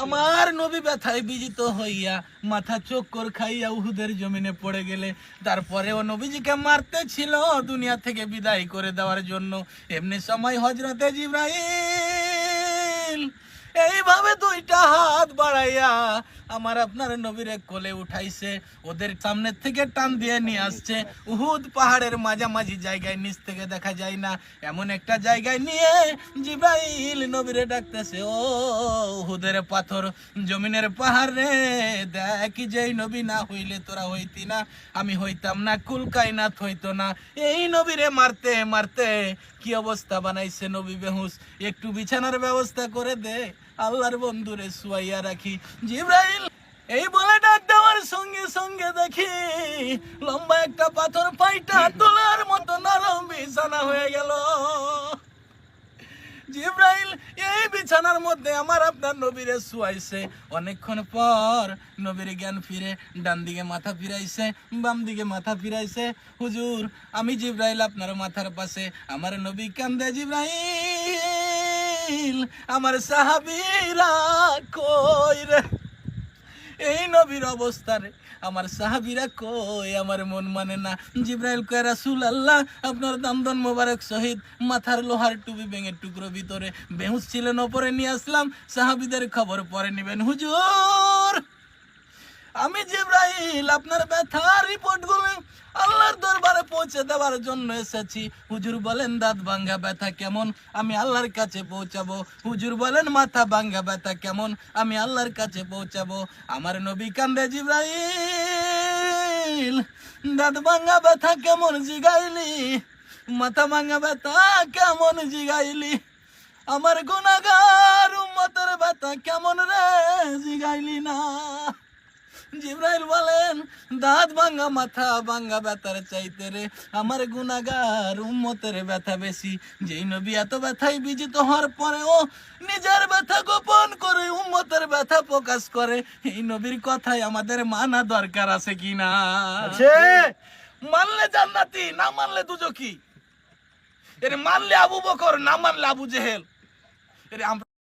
আমার নবী ব্যথায় বিজিত হইয়া মাথা চক্কর খাইয়া উহুদের জমিনে পড়ে গেলে তারপরেও নবীজিকে মারতে ছিল দুনিয়া থেকে বিদায় করে দেওয়ার জন্য। এমনি সময় হযরতে জিবরাইল এইভাবে দুইটা হাত বাড়াইয়া আমার আপনার নবীরে কোলে উঠাইছে, ওদের সামনের থেকে টান দিয়ে নিয়ে আসছে উহুদ পাহাড়ের মাঝামাঝি জায়গায়, নিচ থেকে দেখা যায় না এমন একটা জায়গায় নিয়ে জিবরাইল নবীরে ডাকতেছে, ও উহুদের পাথর জমিনের পাহাড় রে, দেখি যেই নবী না হইলে তোরা হইতি না, আমি হইতাম না, কুল কায়নাত হইতো না। এই নবীরে মারতে মারতে কি অবস্থা বানাইছে নবী বেহুশ, একটু বিছানার ব্যবস্থা করে দে, আল্লাহর বন্ধুরে শুয়াইয়া রাখি। জিবরাইল এই বলে ডাক দেওয়ার সঙ্গে সঙ্গে দেখি লম্বা একটা পাথর পাইটা তোলার মতো নরম বিছানা হয়ে গেল। জিবরাইল এই বিছানার মধ্যে আমার আপনার নবীরে শুয়াইছে। অনেকক্ষণ পর নবীর জ্ঞান ফিরে, ডান দিকে মাথা ফিরাইছে, বাম দিকে মাথা ফিরাইছে। হুজুর আমি জিবরাইল আপনার মাথার পাশে, আমার নবী কান্দে, জিবরাইল আমার সাহাবীরা কই রে, এই নবীর অবস্থা রে, আমার সাহাবীরা কই, আমার মন মানে না। জিবরাইল কয়, রাসূলুল্লাহ আপনার দামদন মোবারক শহীদ, মাথার লোহার টুপি ভেঙে টুকরো ভিতরে, বেহুশ ছিলেন, ওপরে নিয়ে আসলাম, সাহাবীদের খবর পরে নেবেন। হুজুর আমি জিবরাইল আপনার ব্যথার রিপোর্ট গুলো আল্লাহর দরবারে পৌঁছে দেওয়ার জন্য এসেছি। হুজুর বলেন দাঁত ভাঙ্গা ব্যথা কেমন, আমি আল্লাহর কাছে পৌঁছাবো। হুজুর বলেন মাথা ভাঙ্গা ব্যথা কেমন, আমি আল্লাহর কাছে পৌঁছাবো। আমার নবী কান্দে, জিবরাইল দাঁত ভাঙ্গা ব্যথা কেমন জিগাইলি, মাথা ভাঙ্গা ব্যথা কেমন জিগাইলি, আমার গুনাহগার উম্মতের ব্যথা কেমন রে জিগাইলি না। জিবরাইল বলেন দাঁত ভাঙ্গা মাথা ভাঙ্গা ব্যথার চাইতে রে আমার গুনাহগার উম্মতের ব্যথা বেশি। যেই নবী এত ব্যথায় বিজিত হওয়ার পরেও নিজের ব্যথা গোপন করে উম্মতের ব্যথা প্রকাশ করে, এই নবীর কথাই আমাদের মানা দরকার আছে কিনা? মানলে জান্নাতি, না মানলে দুজকি। এর মানলে আবু বকর, না মানলে আবু জেহেল। এর আমরা